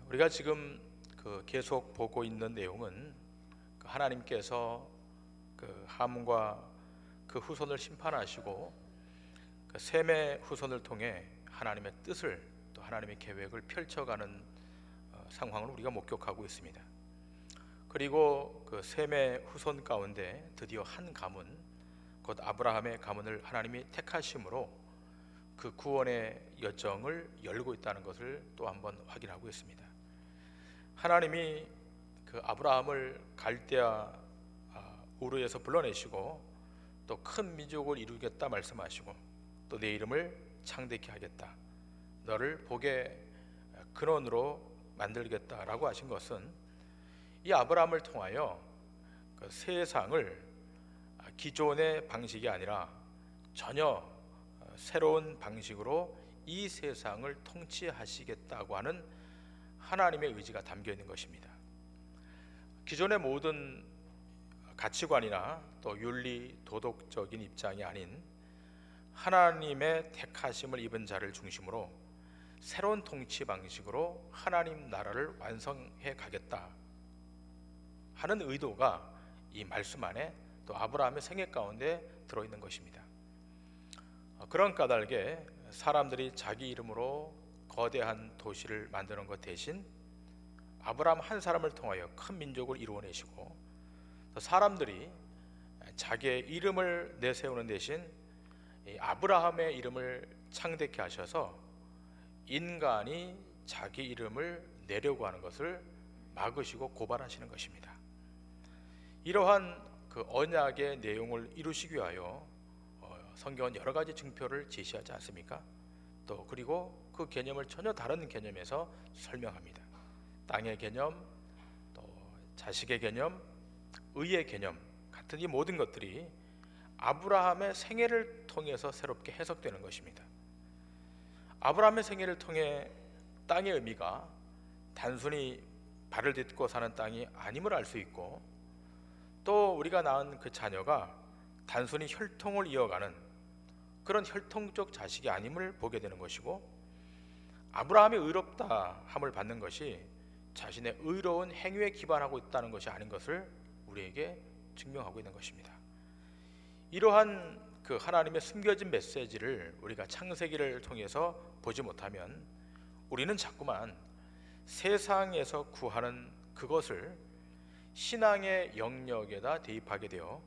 우리가 지금 계속 보고 있는 내용은 하나님께서 함과 그 후손을 심판하시고 셈의 후손을 통해 하나님의 뜻을 또 하나님의 계획을 펼쳐가는 상황을 우리가 목격하고 있습니다. 그리고 셈의 후손 가운데 드디어 한 가문, 곧 아브라함의 가문을 하나님이 택하심으로 그 구원의 여정을 열고 있다는 것을 또 한번 확인하고 있습니다. 하나님이 아브라함을 갈대아 우르에서 불러내시고 또 큰 민족을 이루겠다 말씀하시고 또 내 이름을 창대케 하겠다, 너를 복의 근원으로 만들겠다라고 하신 것은 이 아브라함을 통하여 세상을 기존의 방식이 아니라 전혀 새로운 방식으로 이 세상을 통치하시겠다고 하는 하나님의 의지가 담겨 있는 것입니다. 기존의 모든 가치관이나 또 윤리, 도덕적인 입장이 아닌 하나님의 택하심을 입은 자를 중심으로 새로운 통치 방식으로 하나님 나라를 완성해 가겠다 하는 의도가 이 말씀 안에 또 아브라함의 생애 가운데 들어있는 것입니다. 그런 까닭에 사람들이 자기 이름으로 거대한 도시를 만드는 것 대신 아브라함 한 사람을 통하여 큰 민족을 이루어내시고 또 사람들이 자기의 이름을 내세우는 대신 아브라함의 이름을 창대케 하셔서 인간이 자기 이름을 내려고 하는 것을 막으시고 고발하시는 것입니다. 이러한 언약의 내용을 이루시기 위하여 성경은 여러 가지 증표를 제시하지 않습니까? 또 그리고 그 개념을 전혀 다른 개념에서 설명합니다. 땅의 개념, 또 자식의 개념, 의의 개념 같은 이 모든 것들이 아브라함의 생애를 통해서 새롭게 해석되는 것입니다. 아브라함의 생애를 통해 땅의 의미가 단순히 발을 딛고 사는 땅이 아님을 알 수 있고, 또 우리가 낳은 그 자녀가 단순히 혈통을 이어가는 그런 혈통적 자식이 아님을 보게 되는 것이고, 아브라함이 의롭다 함을 받는 것이 자신의 의로운 행위에 기반하고 있다는 것이 아닌 것을 우리에게 증명하고 있는 것입니다. 이러한 하나님의 숨겨진 메시지를 우리가 창세기를 통해서 보지 못하면 우리는 자꾸만 세상에서 구하는 그것을 신앙의 영역에다 대입하게 되어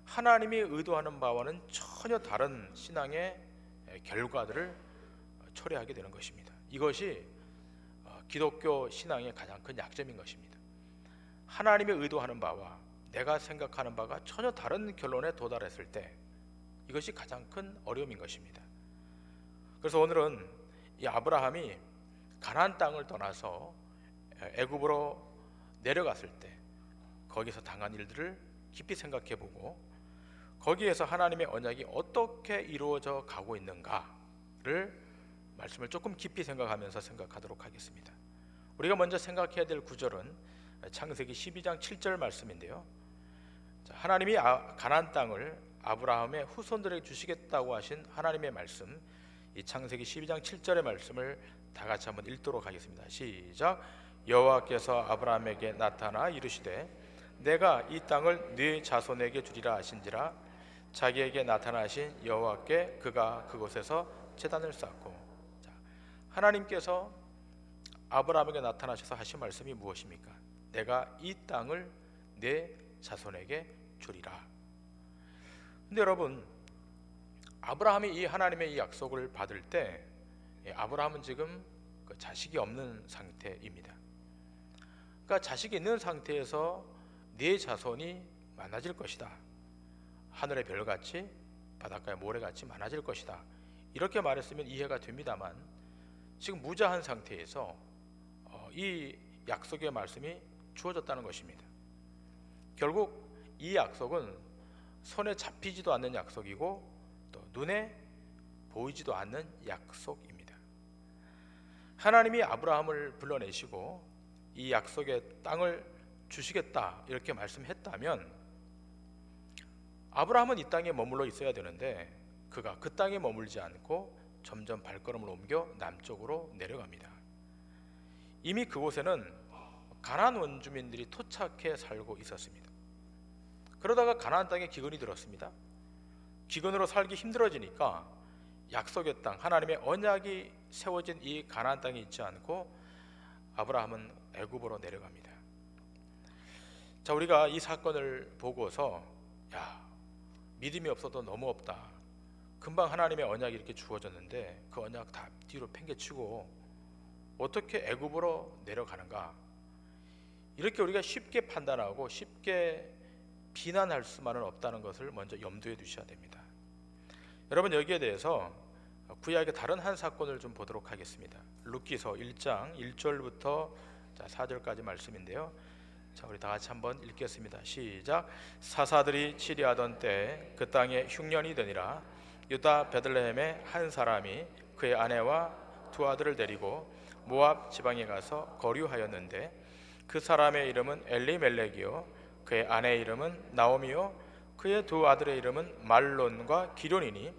하나님이 의도하는 바와는 전혀 다른 신앙의 결과들을 초래하게 되는 것입니다. 이것이 기독교 신앙의 가장 큰 약점인 것입니다. 하나님이 의도하는 바와 내가 생각하는 바가 전혀 다른 결론에 도달했을 때 이것이 가장 큰 어려움인 것입니다. 그래서 오늘은 이 아브라함이 가나안 땅을 떠나서 애굽으로 내려갔을 때 거기서 당한 일들을 깊이 생각해 보고 거기에서 하나님의 언약이 어떻게 이루어져 가고 있는가를 말씀을 조금 깊이 생각하면서 생각하도록 하겠습니다. 우리가 먼저 생각해야 될 구절은 창세기 12장 7절 말씀인데요. 하나님이 가나안 땅을 아브라함의 후손들에게 주시겠다고 하신 하나님의 말씀, 이 창세기 12장 7절의 말씀을 다 같이 한번 읽도록 하겠습니다. 시작. 여호와께서 아브라함에게 나타나 이르시되 내가 이 땅을 네 자손에게 주리라 하신지라. 자기에게 나타나신 여호와께 그가 그곳에서 제단을 쌓고. 하나님께서 아브라함에게 나타나셔서 하신 말씀이 무엇입니까? 내가 이 땅을 내 자손에게 주리라. 근데 여러분, 아브라함이 이 하나님의 이 약속을 받을 때 아브라함은 지금 자식이 없는 상태입니다. 그러니까 자식이 있는 상태에서 네 자손이 많아질 것이다, 하늘의 별같이 바닷가의 모래같이 많아질 것이다, 이렇게 말했으면 이해가 됩니다만 지금 무자한 상태에서 이 약속의 말씀이 주어졌다는 것입니다. 결국 이 약속은 손에 잡히지도 않는 약속이고 또 눈에 보이지도 않는 약속입니다. 하나님이 아브라함을 불러내시고 이 약속의 땅을 주시겠다 이렇게 말씀했다면 아브라함은 이 땅에 머물러 있어야 되는데 그가 그 땅에 머물지 않고 점점 발걸음을 옮겨 남쪽으로 내려갑니다. 이미 그곳에는 가나안 원주민들이 토착해 살고 있었습니다. 그러다가 가나안 땅에 기근이 들었습니다. 기근으로 살기 힘들어지니까 약속의 땅, 하나님의 언약이 세워진 이 가나안 땅에 있지 않고 아브라함은 애굽으로 내려갑니다. 자, 우리가 이 사건을 보고서 믿음이 없어도 너무 없다. 금방 하나님의 언약이 이렇게 주어졌는데 그 언약 다 뒤로 팽개치고 어떻게 애굽으로 내려가는가? 이렇게 우리가 쉽게 판단하고 쉽게 비난할 수만은 없다는 것을 먼저 염두에 두셔야 됩니다. 여러분, 여기에 대해서 구약의 다른 한 사건을 좀 보도록 하겠습니다. 룻기서 1장 1절부터 4절까지 말씀인데요. 자, 우리 다 같이 한번 읽겠습니다. 시작. 사사들이 치리하던 때 그 땅에 흉년이 되니라. 유다 베들레헴의 한 사람이 그의 아내와 두 아들을 데리고 모압 지방에 가서 거류하였는데 그 사람의 이름은 엘리멜렉이요 그의 아내의 이름은 나오미요 그의 두 아들의 이름은 말론과 기련이니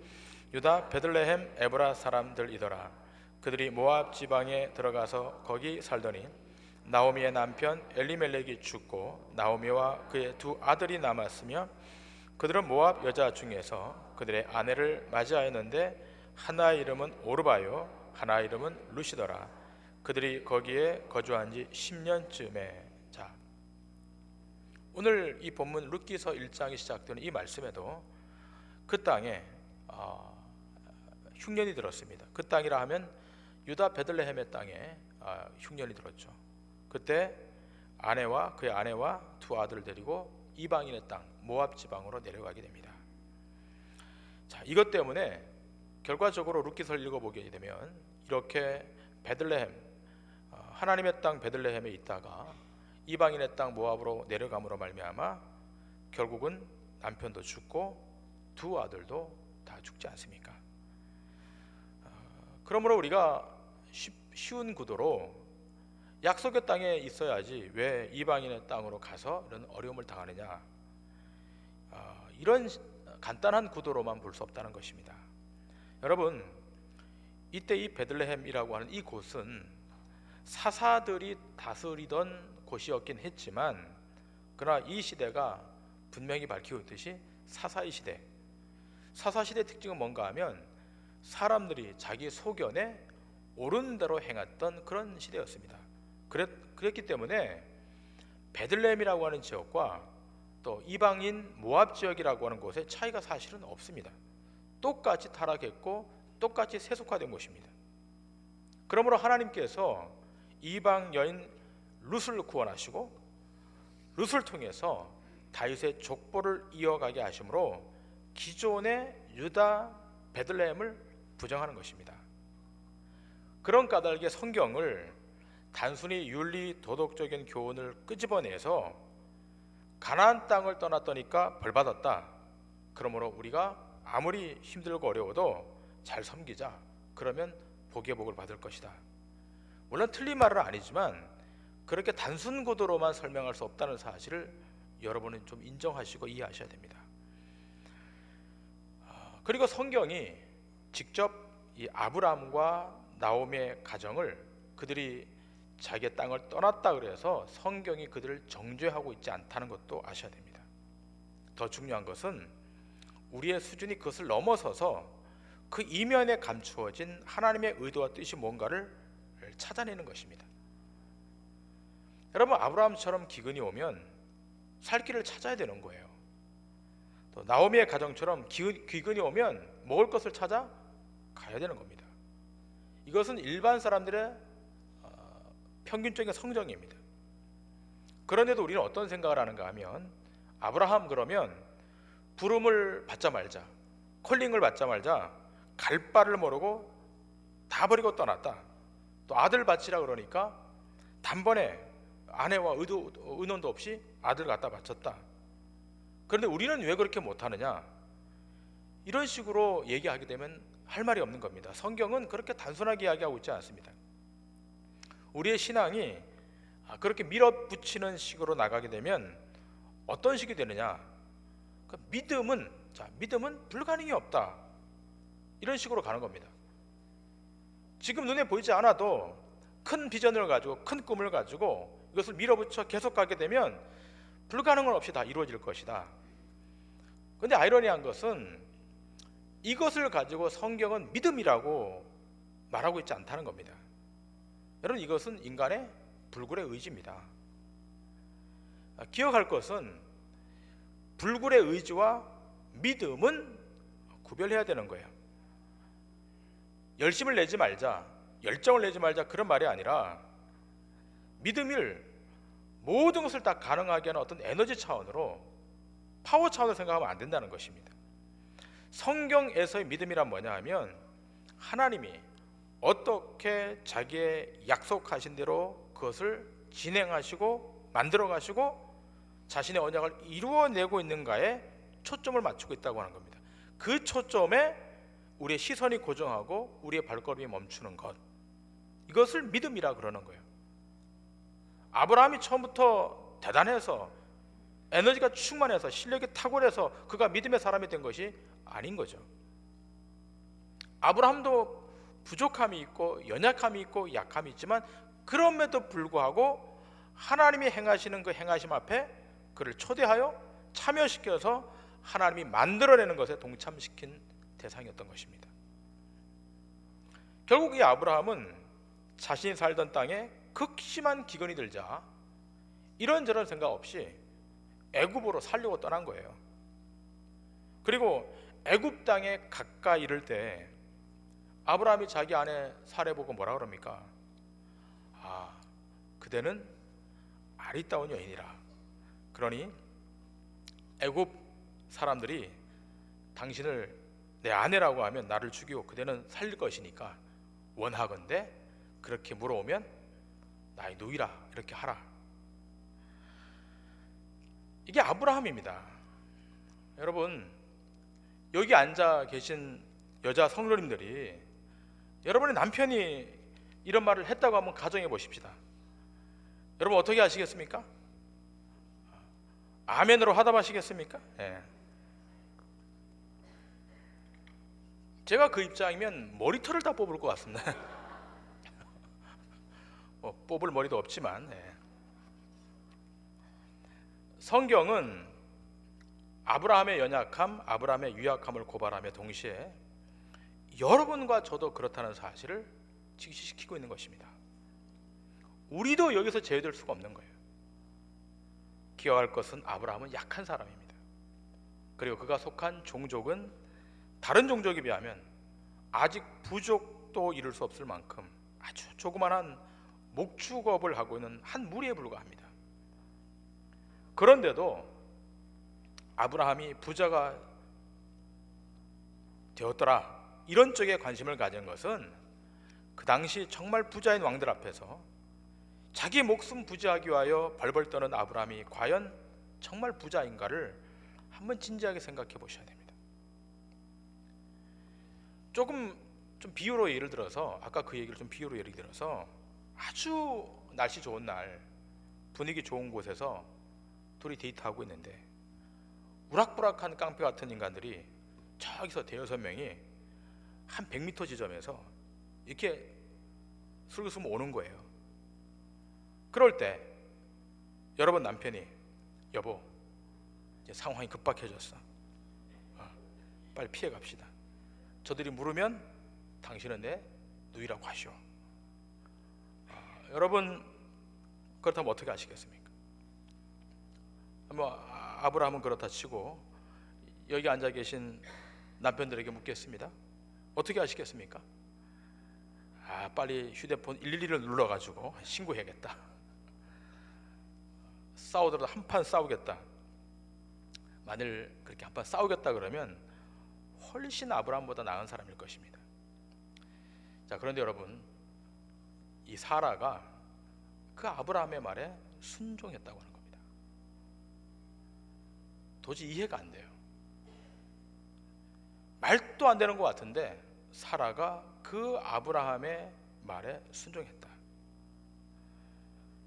유다 베들레헴 에브라 사람들이더라. 그들이 모압 지방에 들어가서 거기 살더니 나오미의 남편 엘리멜렉이 죽고 나오미와 그의 두 아들이 남았으며 그들은 모압 여자 중에서 그들의 아내를 맞이하였는데 하나의 이름은 오르바요 하나의 이름은 루시더라. 그들이 거기에 거주한 지 10년쯤에. 자, 오늘 이 본문 룻기서 1장이 시작되는 이 말씀에도 그 땅에 흉년이 들었습니다. 그 땅이라 하면 유다 베들레헴의 땅에 흉년이 들었죠. 그때 아내와 그의 아내와 두 아들을 데리고 이방인의 땅 모압 지방으로 내려가게 됩니다. 자, 이것 때문에 결과적으로 룻기서를 읽어보게 되면 이렇게 베들레헴, 하나님의 땅 베들레헴에 있다가 이방인의 땅 모압으로 내려감으로 말미암아 결국은 남편도 죽고 두 아들도 다 죽지 않습니까? 그러므로 우리가 쉬운 구도로 약속의 땅에 있어야지 왜 이방인의 땅으로 가서 이런 어려움을 당하느냐, 이런 간단한 구도로만 볼 수 없다는 것입니다. 여러분, 이때 이 베들레헴이라고 하는 이 곳은 사사들이 다스리던 곳이었긴 했지만 그러나 이 시대가 분명히 밝히고 있듯이 사사의 시대, 사사시대의 특징은 뭔가 하면 사람들이 자기 소견에 옳은 대로 행했던 그런 시대였습니다. 그랬기 때문에 베들레헴이라고 하는 지역과 또 이방인 모압 지역이라고 하는 곳의 차이가 사실은 없습니다. 똑같이 타락했고 똑같이 세속화된 곳입니다. 그러므로 하나님께서 이방 여인 룻을 구원하시고 룻을 통해서 다윗의 족보를 이어가게 하심으로 기존의 유다 베들레헴을 부정하는 것입니다. 그런 까닭에 성경을 단순히 윤리 도덕적인 교훈을 끄집어내서 가나안 땅을 떠났더니까 벌받았다, 그러므로 우리가 아무리 힘들고 어려워도 잘 섬기자, 그러면 복의 복을 받을 것이다. 물론 틀린 말은 아니지만 그렇게 단순 구도로만 설명할 수 없다는 사실을 여러분은 좀 인정하시고 이해하셔야 됩니다. 그리고 성경이 직접 이 아브라함과 나오미의 가정을 그들이 자기의 땅을 떠났다 그래서 성경이 그들을 정죄하고 있지 않다는 것도 아셔야 됩니다. 더 중요한 것은 우리의 수준이 그것을 넘어서서 그 이면에 감추어진 하나님의 의도와 뜻이 뭔가를 찾아내는 것입니다. 여러분, 아브라함처럼 기근이 오면 살 길을 찾아야 되는 거예요. 또 나오미의 가정처럼 기근이 오면 먹을 것을 찾아 가야 되는 겁니다. 이것은 일반 사람들의 평균적인 성정입니다. 그런데도 우리는 어떤 생각을 하는가 하면 아브라함 그러면 부름을 받자 말자, 콜링을 받자 말자 갈 바를 모르고 다 버리고 떠났다. 또 아들 바치라 그러니까 단번에 아내와 의논도 없이 아들 갖다 바쳤다. 그런데 우리는 왜 그렇게 못하느냐, 이런 식으로 얘기하게 되면 할 말이 없는 겁니다. 성경은 그렇게 단순하게 이야기하고 있지 않습니다. 우리의 신앙이 그렇게 밀어붙이는 식으로 나가게 되면 어떤 식이 되느냐, 믿음은 불가능이 없다, 이런 식으로 가는 겁니다. 지금 눈에 보이지 않아도 큰 비전을 가지고 큰 꿈을 가지고 이것을 밀어붙여 계속 가게 되면 불가능한 없이 다 이루어질 것이다. 그런데 아이러니한 것은 이것을 가지고 성경은 믿음이라고 말하고 있지 않다는 겁니다. 여러분, 이것은 인간의 불굴의 의지입니다. 기억할 것은 불굴의 의지와 믿음은 구별해야 되는 거예요. 열심을 내지 말자, 열정을 내지 말자, 그런 말이 아니라 믿음을 모든 것을 다 가능하게 하는 어떤 에너지 차원으로, 파워 차원으로 생각하면 안 된다는 것입니다. 성경에서의 믿음이란 뭐냐 하면 하나님이 어떻게 자기의 약속하신 대로 그것을 진행하시고 만들어 가시고 자신의 언약을 이루어내고 있는가에 초점을 맞추고 있다고 하는 겁니다. 그 초점에 우리의 시선이 고정하고 우리의 발걸음이 멈추는 것, 이것을 믿음이라 그러는 거예요. 아브라함이 처음부터 대단해서 에너지가 충만해서 실력이 탁월해서 그가 믿음의 사람이 된 것이 아닌 거죠. 아브라함도 부족함이 있고 연약함이 있고 약함이 있지만 그럼에도 불구하고 하나님이 행하시는 그 행하심 앞에 그를 초대하여 참여시켜서 하나님이 만들어내는 것에 동참시킨 대상이었던 것입니다. 결국 이 아브라함은 자신이 살던 땅에 극심한 기근이 들자 이런저런 생각 없이 애굽으로 살려고 떠난 거예요. 그리고 애굽 땅에 가까이 이를 때 아브라함이 자기 아내 사례 보고 뭐라 그럽니까? 아, 그대는 아리따운 여인이라. 그러니 애굽 사람들이 당신을 내 아내라고 하면 나를 죽이고 그대는 살릴 것이니까 원하건대 그렇게 물어오면 나의 누이라 이렇게 하라. 이게 아브라함입니다. 여러분, 여기 앉아 계신 여자 성도님들이 여러분의 남편이 이런 말을 했다고 한번 가정해 보십시다. 여러분 어떻게 하시겠습니까? 아멘으로 화답하시겠습니까? 예. 제가 그 입장이면 머리털을 다 뽑을 것 같습니다. 뽑을 머리도 없지만, 예. 성경은 아브라함의 연약함, 아브라함의 유약함을 고발하며 동시에 여러분과 저도 그렇다는 사실을 직시시키고 있는 것입니다. 우리도 여기서 제외될 수가 없는 거예요. 기억할 것은 아브라함은 약한 사람입니다. 그리고 그가 속한 종족은 다른 종족에 비하면 아직 부족도 이룰 수 없을 만큼 아주 조그만한 목축업을 하고 있는 한 무리에 불과합니다. 그런데도 아브라함이 부자가 되었더라 이런 쪽에 관심을 가진 것은 그 당시 정말 부자인 왕들 앞에서 자기 목숨 부지하기 위하여 벌벌 떠는 아브라함이 과연 정말 부자인가를 한번 진지하게 생각해 보셔야 됩니다. 조금 좀 비유로 예를 들어서, 아까 그 얘기를 좀 비유로 예를 들어서 아주 날씨 좋은 날 분위기 좋은 곳에서 둘이 데이트하고 있는데 우락부락한 깡패 같은 인간들이 저기서 대여섯 명이 한 100m 지점에서 이렇게 슬그슬 오는 거예요. 그럴 때 여러분 남편이 여보 이제 상황이 급박해졌어, 빨리 피해 갑시다. 저들이 물으면 당신은 내 누이라고 하시오. 여러분 그렇다면 어떻게 하시겠습니까? 뭐 아브라함은 그렇다 치고 여기 앉아 계신 남편들에게 묻겠습니다. 어떻게 하시겠습니까? 빨리 휴대폰 112를 눌러가지고 신고해야겠다. 싸우더라도 한판 싸우겠다. 만일 그렇게 한판 싸우겠다 그러면 훨씬 아브라함보다 나은 사람일 것입니다. 자, 그런데 여러분, 이 사라가 그 아브라함의 말에 순종했다고 하는 겁니다. 도저히 이해가 안 돼요. 말도 안 되는 것 같은데 사라가 그 아브라함의 말에 순종했다.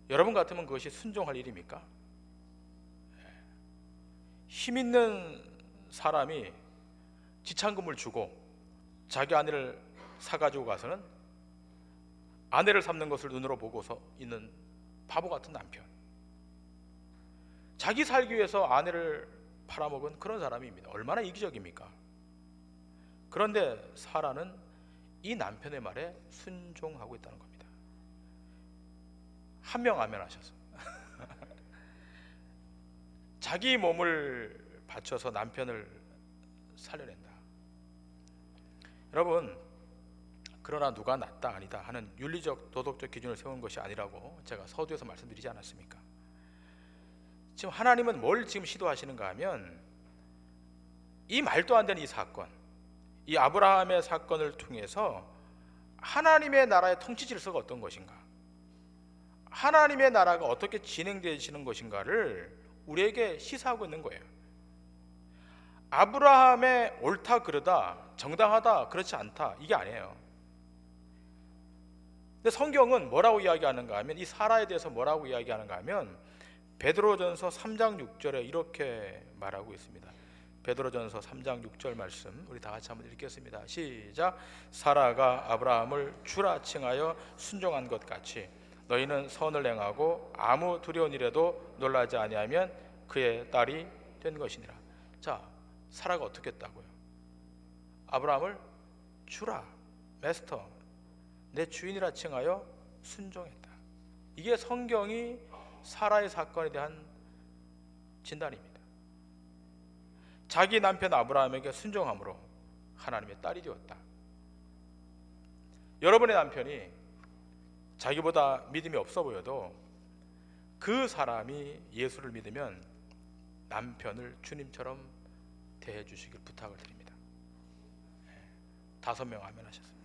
여러분 같으면 그것이 순종할 일입니까? 힘 있는 사람이 지참금을 주고 자기 아내를 사가지고 가서는 아내를 삼는 것을 눈으로 보고서 있는 바보 같은 남편, 자기 살기 위해서 아내를 팔아먹은 그런 사람입니다. 얼마나 이기적입니까? 그런데 사라는 이 남편의 말에 순종하고 있다는 겁니다. 한 명 아멘 하셔서 자기 몸을 바쳐서 남편을 살려낸다. 여러분, 그러나 누가 낫다 아니다 하는 윤리적 도덕적 기준을 세운 것이 아니라고 제가 서두에서 말씀드리지 않았습니까? 지금 하나님은 뭘 지금 시도하시는가 하면 이 말도 안 되는 이 사건, 이 아브라함의 사건을 통해서 하나님의 나라의 통치 질서가 어떤 것인가, 하나님의 나라가 어떻게 진행되시는 것인가를 우리에게 시사하고 있는 거예요. 아브라함의 옳다 그르다, 정당하다 그렇지 않다, 이게 아니에요. 근데 성경은 뭐라고 이야기하는가 하면, 이 사라에 대해서 뭐라고 이야기하는가 하면 베드로전서 3장 6절에 이렇게 말하고 있습니다. 베드로전서 3장 6절 말씀 우리 다 같이 한번 읽겠습니다. 시작. 사라가 아브라함을 주라 칭하여 순종한 것 같이 너희는 선을 행하고 아무 두려운 일에도 놀라지 아니하면 그의 딸이 된 것이니라. 자, 사라가 어떻게 했다고요? 아브라함을 주라, 메스터, 내 주인이라 칭하여 순종했다. 이게 성경이 사라의 사건에 대한 진단입니다. 자기 남편 아브라함에게 순종함으로 하나님의 딸이 되었다. 여러분의 남편이 자기보다 믿음이 없어 보여도 그 사람이 예수를 믿으면 남편을 주님처럼 대해 주시길 부탁을 드립니다. 5명 아멘 하셨습니다.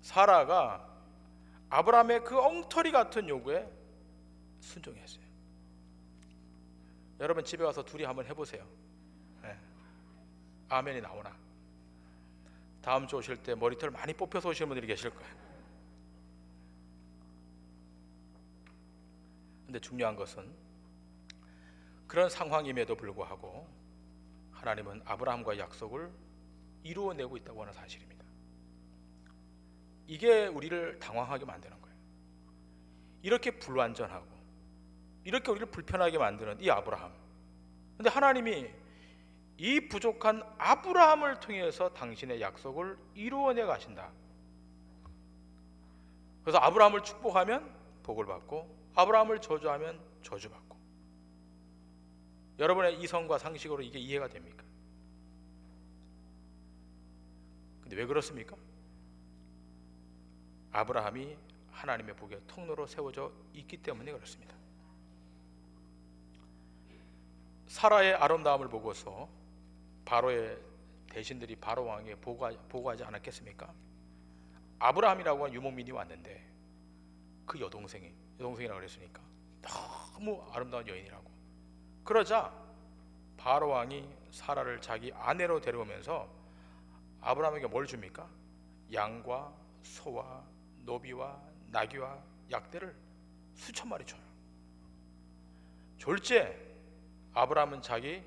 사라가 아브라함의 그 엉터리 같은 요구에 순종했어요. 여러분 집에 와서 둘이 한번 해보세요. 아멘이 나오나? 다음 주 오실 때 머리털 많이 뽑혀서 오시는 분들이 계실 거예요. 근데 중요한 것은 그런 상황임에도 불구하고 하나님은 아브라함과의 약속을 이루어내고 있다고 하는 사실입니다. 이게 우리를 당황하게 만드는 거예요. 이렇게 불완전하고 이렇게 우리를 불편하게 만드는 이 아브라함, 근데 하나님이 이 부족한 아브라함을 통해서 당신의 약속을 이루어내 가신다. 그래서 아브라함을 축복하면 복을 받고 아브라함을 저주하면 저주받고. 여러분의 이성과 상식으로 이게 이해가 됩니까? 근데 왜 그렇습니까? 아브라함이 하나님의 복의 통로로 세워져 있기 때문에 그렇습니다. 사라의 아름다움을 보고서 바로의 대신들이 바로 왕에게 보고하지 않았겠습니까? 아브라함이라고 하는 유목민이 왔는데 그 여동생이라고 그랬으니까 너무 아름다운 여인이라고. 그러자 바로 왕이 사라를 자기 아내로 데려오면서 아브라함에게 뭘 줍니까? 양과 소와 노비와 나귀와 약대를 수천 마리 줘요. 졸지에 아브라함은 자기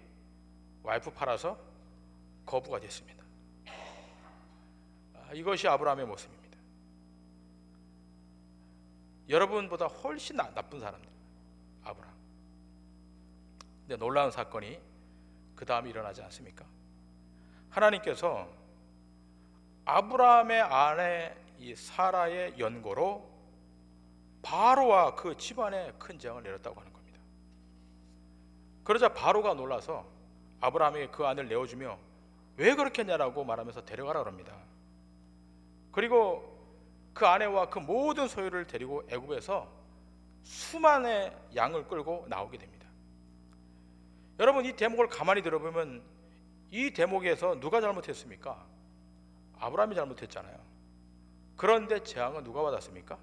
와이프 팔아서 거부가 됐습니다. 이것이 아브라함의 모습입니다. 여러분보다 훨씬 나쁜 사람들, 아브라함. 근데 놀라운 사건이 그 다음에 일어나지 않습니까? 하나님께서 아브라함의 아내 이 사라의 연고로 바로와 그 집안에 큰 재앙을 내렸다고 하는 겁니다. 그러자 바로가 놀라서 아브라함에게 그 아내를 내어주며 왜 그렇게 했냐라고 말하면서 데려가라 그럽니다. 그리고 그 아내와 그 모든 소유를 데리고 애굽에서 수만의 양을 끌고 나오게 됩니다. 여러분, 이 대목을 가만히 들어보면 이 대목에서 누가 잘못했습니까? 아브라함이 잘못했잖아요. 그런데 재앙은 누가 받았습니까?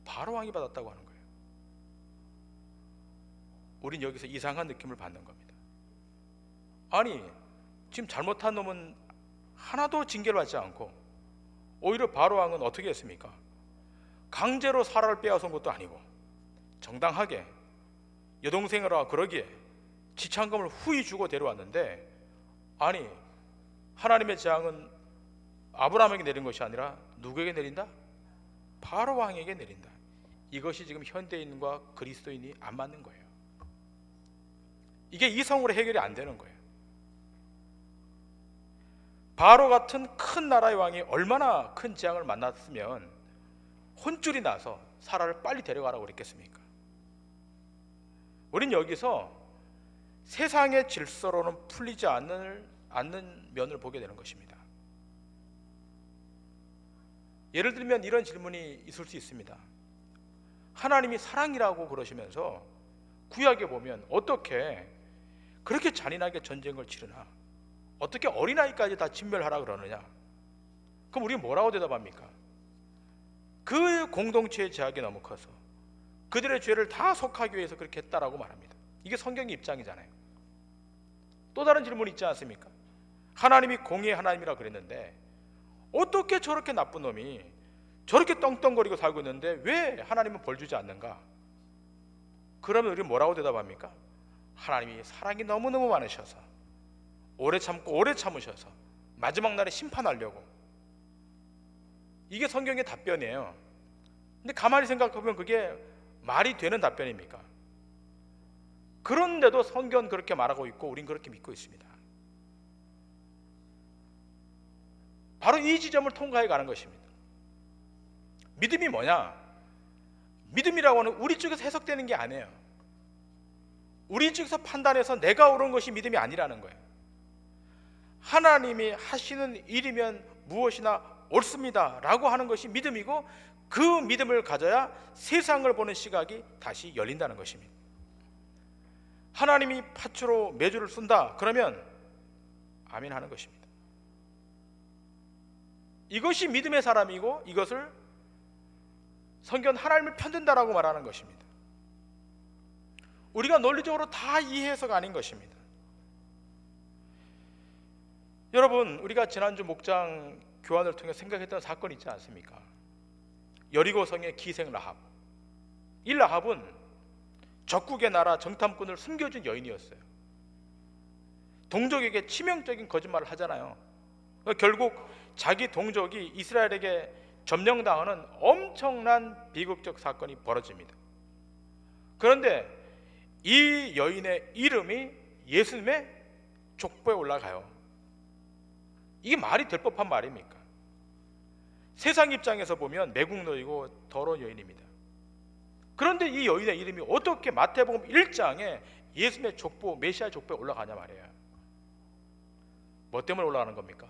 바로 왕이 받았다고 하는 거예요. 우린 여기서 이상한 느낌을 받는 겁니다. 아니, 지금 잘못한 놈은 하나도 징계를 받지 않고 오히려 바로 왕은 어떻게 했습니까? 강제로 사라를 빼앗은 것도 아니고 정당하게 여동생이라 그러기에 지참금을 후히 주고 데려왔는데, 아니 하나님의 재앙은 아브라함에게 내린 것이 아니라 누구에게 내린다? 바로 왕에게 내린다. 이것이 지금 현대인과 그리스도인이 안 맞는 거예요. 이게 이성으로 해결이 안 되는 거예요. 바로 같은 큰 나라의 왕이 얼마나 큰 재앙을 만났으면 혼쭐이 나서 사라를 빨리 데려가라고 그랬겠습니까? 우린 여기서 세상의 질서로는 풀리지 않는 면을 보게 되는 것입니다. 예를 들면 이런 질문이 있을 수 있습니다. 하나님이 사랑이라고 그러시면서 구약에 보면 어떻게 그렇게 잔인하게 전쟁을 치르나? 어떻게 어린아이까지 다 진멸하라 그러느냐? 그럼 우리가 뭐라고 대답합니까? 그 공동체의 제약이 너무 커서 그들의 죄를 다 속하기 위해서 그렇게 했다라고 말합니다. 이게 성경의 입장이잖아요. 또 다른 질문이 있지 않습니까? 하나님이 공의의 하나님이라 그랬는데 어떻게 저렇게 나쁜 놈이 저렇게 떵떵거리고 살고 있는데 왜 하나님은 벌 주지 않는가? 그러면 우리는 뭐라고 대답합니까? 하나님이 사랑이 너무너무 많으셔서 오래 참고 오래 참으셔서 마지막 날에 심판하려고. 이게 성경의 답변이에요. 근데 가만히 생각해보면 그게 말이 되는 답변입니까? 그런데도 성경은 그렇게 말하고 있고 우린 그렇게 믿고 있습니다. 바로 이 지점을 통과해 가는 것입니다. 믿음이 뭐냐? 믿음이라고 하는 우리 쪽에서 해석되는 게 아니에요. 우리 쪽에서 판단해서 내가 옳은 것이 믿음이 아니라는 거예요. 하나님이 하시는 일이면 무엇이나 옳습니다 라고 하는 것이 믿음이고, 그 믿음을 가져야 세상을 보는 시각이 다시 열린다는 것입니다. 하나님이 팥으로 메주를 쏜다 그러면 아멘 하는 것입니다. 이것이 믿음의 사람이고, 이것을 성경은 하나님을 편든다라고 말하는 것입니다. 우리가 논리적으로 다 이해해서가 아닌 것입니다. 여러분, 우리가 지난주 목장 교환을 통해 생각했던 사건이 있지 않습니까? 여리고성의 기생 라합. 이 라합은 적국의 나라 정탐꾼을 숨겨준 여인이었어요. 동족에게 치명적인 거짓말을 하잖아요. 결국 자기 동족이 이스라엘에게 점령당하는 엄청난 비극적 사건이 벌어집니다. 그런데 이 여인의 이름이 예수님의 족보에 올라가요. 이게 말이 될 법한 말입니까? 세상 입장에서 보면 매국노이고 더러운 여인입니다. 그런데 이 여인의 이름이 어떻게 마태복음 1장에 예수님의 족보, 메시아의 족보에 올라가냐 말이에요. 뭐 때문에 올라가는 겁니까?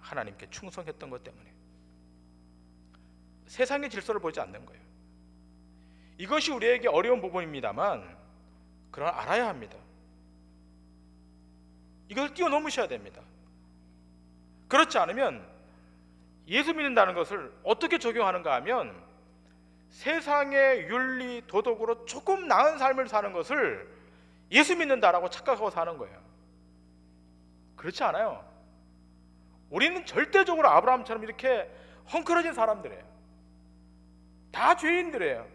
하나님께 충성했던 것 때문에. 세상의 질서를 보지 않는 거예요. 이것이 우리에게 어려운 부분입니다만, 그러나 알아야 합니다. 이것을 뛰어넘으셔야 됩니다. 그렇지 않으면 예수 믿는다는 것을 어떻게 적용하는가 하면, 세상의 윤리 도덕으로 조금 나은 삶을 사는 것을 예수 믿는다라고 착각하고 사는 거예요. 그렇지 않아요. 우리는 절대적으로 아브라함처럼 이렇게 헝클어진 사람들이에요. 다 죄인들이에요.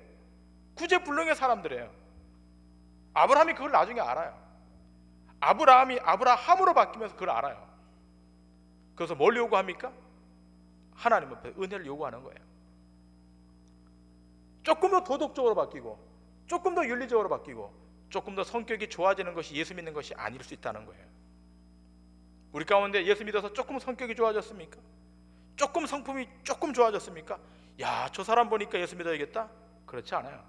구제불능의 사람들이에요. 아브라함이 그걸 나중에 알아요. 아브라함이 아브라함으로 바뀌면서 그걸 알아요. 그래서 뭘 요구합니까? 하나님 앞에 은혜를 요구하는 거예요. 조금 더 도덕적으로 바뀌고, 조금 더 윤리적으로 바뀌고, 조금 더 성격이 좋아지는 것이 예수 믿는 것이 아닐 수 있다는 거예요. 우리 가운데 예수 믿어서 조금 성격이 좋아졌습니까? 조금 성품이 조금 좋아졌습니까? 야, 저 사람 보니까 예수 믿어야겠다? 그렇지 않아요.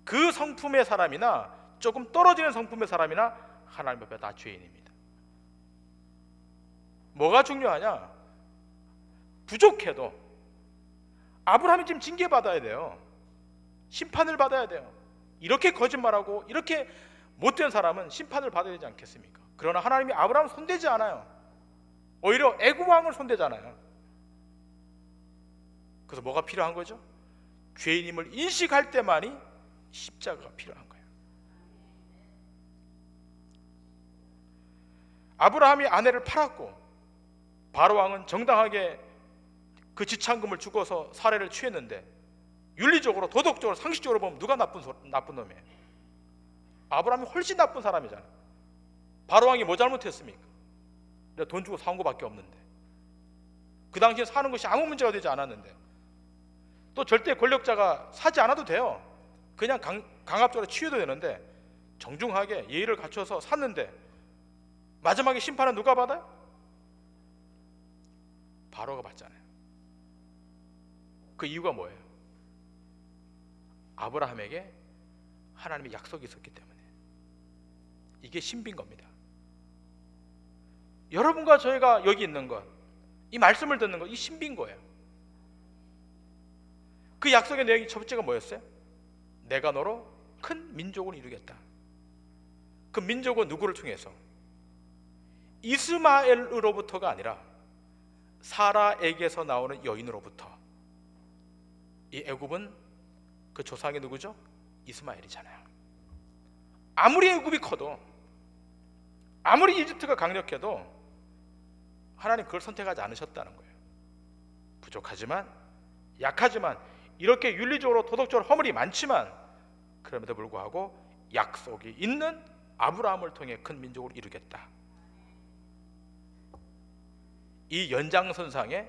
그 성품의 사람이나 조금 떨어지는 성품의 사람이나 하나님 앞에 다 죄인입니다. 뭐가 중요하냐? 부족해도 아브라함이 지금 징계받아야 돼요. 심판을 받아야 돼요. 이렇게 거짓말하고 이렇게 못된 사람은 심판을 받아야 되지 않겠습니까? 그러나 하나님이 아브라함을 손대지 않아요. 오히려 애굽왕을 손대잖아요. 그래서 뭐가 필요한 거죠? 죄인임을 인식할 때만이 십자가가 필요한 거예요. 아브라함이 아내를 팔았고, 바로왕은 정당하게 그 지참금을 주고서 살해를 취했는데, 윤리적으로 도덕적으로 상식적으로 보면 누가 나쁜 놈이에요? 아브라함이 훨씬 나쁜 사람이잖아요. 바로왕이 뭐 잘못했습니까? 내가 돈 주고 사온 거밖에 없는데. 그 당시에 사는 것이 아무 문제가 되지 않았는데, 또 절대 권력자가 사지 않아도 돼요. 그냥 강압적으로 치유도 되는데 정중하게 예의를 갖춰서 샀는데 마지막에 심판은 누가 받아요? 바로가 받잖아요. 그 이유가 뭐예요? 아브라함에게 하나님의 약속이 있었기 때문에. 이게 신비인 겁니다. 여러분과 저희가 여기 있는 것, 이 말씀을 듣는 것, 이 신비인 거예요. 그 약속의 내용이 첫 번째가 뭐였어요? 내가 너로 큰 민족을 이루겠다. 그 민족은 누구를 통해서? 이스마엘으로부터가 아니라 사라에게서 나오는 여인으로부터. 이 애굽은 그 조상이 누구죠? 이스마엘이잖아요. 아무리 애굽이 커도, 아무리 이집트가 강력해도 하나님 그걸 선택하지 않으셨다는 거예요. 부족하지만, 약하지만, 이렇게 윤리적으로 도덕적으로 허물이 많지만 그럼에도 불구하고 약속이 있는 아브라함을 통해 큰 민족을 이루겠다. 이 연장선상에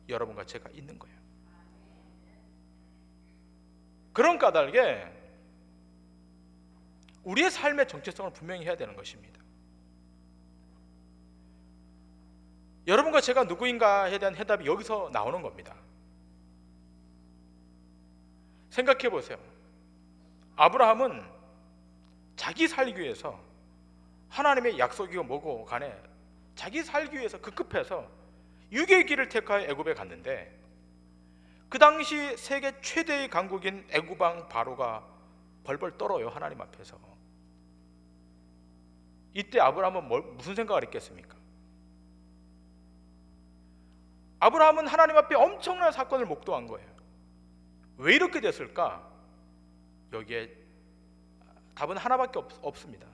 여러분과 제가 있는 거예요. 그런 까닭에 우리의 삶의 정체성을 분명히 해야 되는 것입니다. 여러분과 제가 누구인가에 대한 해답이 여기서 나오는 겁니다. 생각해 보세요. 아브라함은 자기 살기 위해서, 하나님의 약속이고 뭐고 간에 자기 살기 위해서 급급해서 유괴의 길을 택하여 애굽에 갔는데, 그 당시 세계 최대의 강국인 애굽 왕 바로가 벌벌 떨어요, 하나님 앞에서. 이때 아브라함은 무슨 생각을 했겠습니까? 아브라함은 하나님 앞에 엄청난 사건을 목도한 거예요. 왜 이렇게 됐을까? 여기에 답은 하나밖에 없습니다.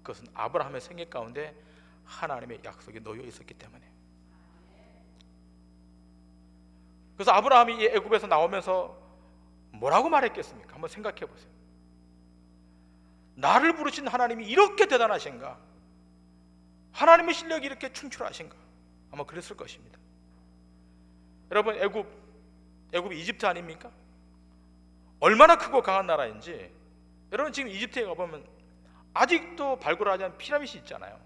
그것은 아브라함의 생애 가운데 하나님의 약속이 놓여 있었기 때문에. 그래서 아브라함이 이 애굽에서 나오면서 뭐라고 말했겠습니까? 한번 생각해 보세요. 나를 부르신 하나님이 이렇게 대단하신가? 하나님의 실력이 이렇게 충출하신가? 아마 그랬을 것입니다. 여러분, 애굽이 이집트 아닙니까? 얼마나 크고 강한 나라인지. 여러분, 지금 이집트에 가보면 아직도 발굴하지 않은 피라미드 있잖아요.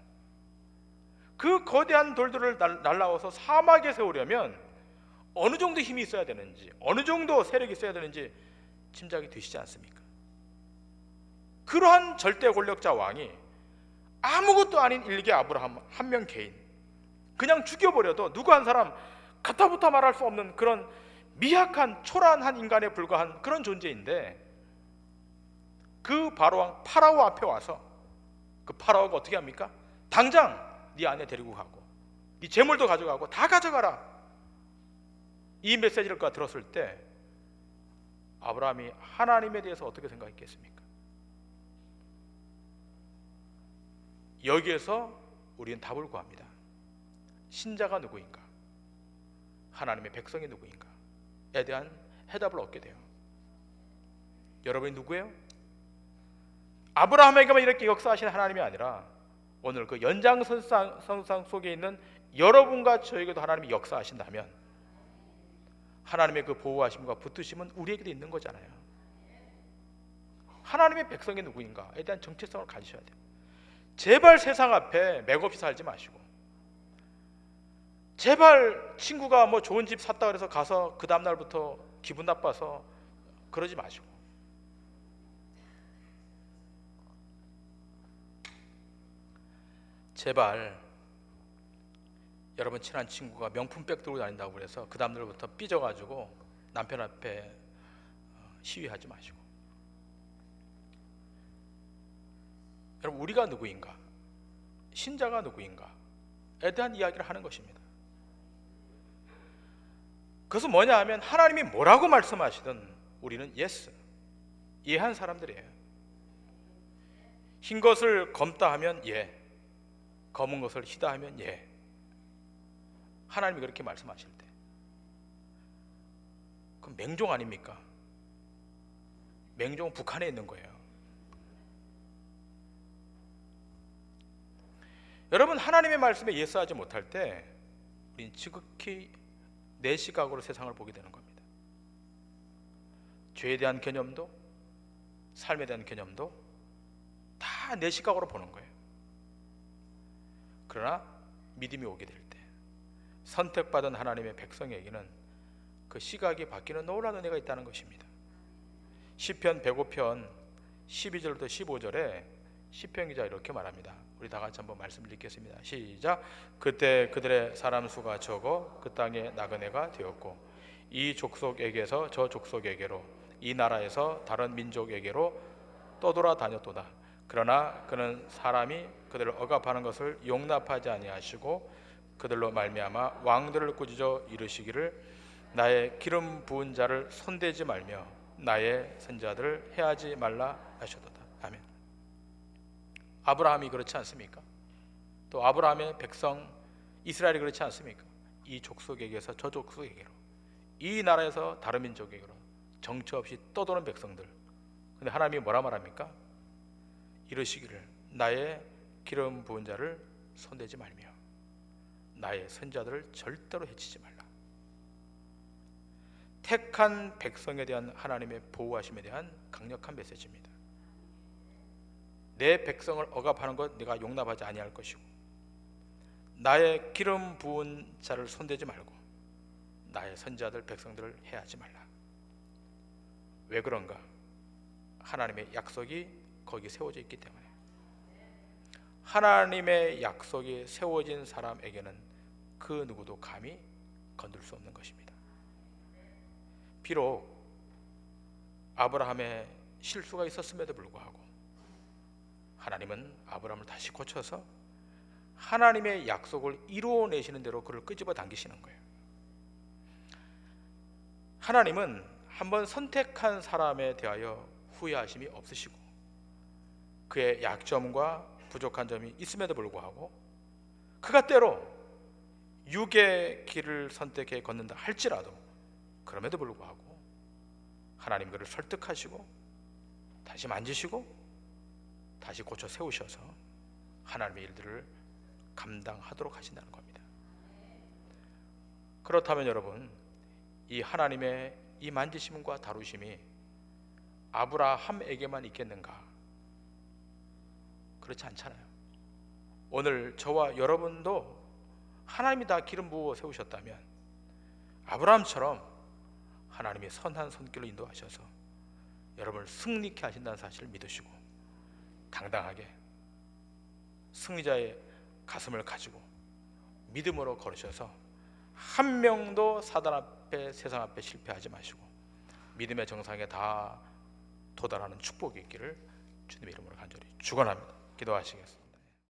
그 거대한 돌들을 날라와서 사막에 세우려면 어느 정도 힘이 있어야 되는지, 어느 정도 세력이 있어야 되는지 짐작이 되시지 않습니까? 그러한 절대 권력자 왕이 아무것도 아닌 일개 아브라함 한 명 개인, 그냥 죽여버려도 누구 한 사람 가타부타 말할 수 없는 그런 미약한 초라한 인간에 불과한 그런 존재인데, 그 바로왕 파라오 앞에 와서 그 파라오가 어떻게 합니까? 당장 네 아내 데리고 가고 네 재물도 가져가고 다 가져가라, 이 메시지를 들었을 때 아브라함이 하나님에 대해서 어떻게 생각했겠습니까? 여기에서 우리는 답을 구합니다. 신자가 누구인가? 하나님의 백성이 누구인가에 대한 해답을 얻게 돼요. 여러분이 누구예요? 아브라함에게만 이렇게 역사하신 하나님이 아니라 오늘 그 연장선상 속에 있는 여러분과 저에게도 하나님이 역사하신다면 하나님의 그 보호하심과 붙드심은 우리에게도 있는 거잖아요. 하나님의 백성이 누구인가에 대한 정체성을 가지셔야 돼요. 제발 세상 앞에 맥없이 살지 마시고, 제발 친구가 뭐 좋은 집 샀다 그래서 가서 그 다음날부터 기분 나빠서 그러지 마시고, 제발 여러분 친한 친구가 명품백 들고 다닌다고 그래서 그 다음날부터 삐져가지고 남편 앞에 시위하지 마시고, 여러분 우리가 누구인가, 신자가 누구인가에 대한 이야기를 하는 것입니다. 그것은 뭐냐 하면 하나님이 뭐라고 말씀하시든 우리는 예스, 이해한 사람들이에요. 흰 것을 검다 하면 예, 검은 것을 희다 하면 예. 하나님이 그렇게 말씀하실 때 그럼 맹종 아닙니까? 맹종은 북한에 있는 거예요. 여러분, 하나님의 말씀에 예스하지 못할 때 우린 지극히 내 시각으로 세상을 보게 되는 겁니다. 죄에 대한 개념도 삶에 대한 개념도 다 내 시각으로 보는 거예요. 그러나 믿음이 오게 될 때, 선택받은 하나님의 백성에게는 그 시각이 바뀌는 놀라운 은혜가 있다는 것입니다. 시편 105편 12절부터 15절에 시편 기자 이렇게 말합니다. 우리 다 같이 한번 말씀을 읽겠습니다. 시작. 그때 그들의 사람 수가 적어 그 땅에 나그네가 되었고, 이 족속에게서 저 족속에게로, 이 나라에서 다른 민족에게로 떠돌아다녔도다. 그러나 그는 사람이 그들을 억압하는 것을 용납하지 아니하시고 그들로 말미암아 왕들을 꾸짖어 이르시기를 나의 기름 부은 자를 손대지 말며 나의 선자들을 해하지 말라 하셨도다. 아멘. 아브라함이 그렇지 않습니까? 또 아브라함의 백성 이스라엘이 그렇지 않습니까? 이 족속에게서 저 족속에게로, 이 나라에서 다른 민족에게로 정처 없이 떠도는 백성들. 근데 하나님이 뭐라 말합니까? 이르시기를 나의 기름 부은 자를 손대지 말며 나의 선자들을 절대로 해치지 말라. 택한 백성에 대한 하나님의 보호하심에 대한 강력한 메시지입니다. 내 백성을 억압하는 것 내가 용납하지 아니할 것이고, 나의 기름 부은 자를 손대지 말고 나의 선자들 백성들을 해하지 말라. 왜 그런가? 하나님의 약속이 거기 세워져 있기 때문에. 하나님의 약속이 세워진 사람에게는 그 누구도 감히 건들 수 없는 것입니다. 비록 아브라함의 실수가 있었음에도 불구하고 하나님은 아브라함을 다시 고쳐서 하나님의 약속을 이루어내시는 대로 그를 끄집어 당기시는 거예요. 하나님은 한번 선택한 사람에 대하여 후회하심이 없으시고, 그의 약점과 부족한 점이 있음에도 불구하고 그가 때로 육의 길을 선택해 걷는다 할지라도 그럼에도 불구하고 하나님 그를 설득하시고 다시 만지시고 다시 고쳐 세우셔서 하나님의 일들을 감당하도록 하신다는 겁니다. 그렇다면 여러분, 이 하나님의 이 만지심과 다루심이 아브라함에게만 있겠는가? 그렇지 않잖아요. 오늘 저와 여러분도 하나님이 다 기름 부어 세우셨다면 아브라함처럼 하나님이 선한 손길로 인도하셔서 여러분을 승리케 하신다는 사실을 믿으시고 당당하게 승리자의 가슴을 가지고 믿음으로 걸으셔서 한 명도 사단 앞에 세상 앞에 실패하지 마시고 믿음의 정상에 다 도달하는 축복이 있기를 주님의 이름으로 간절히 축원합니다. 기도하시겠습니다.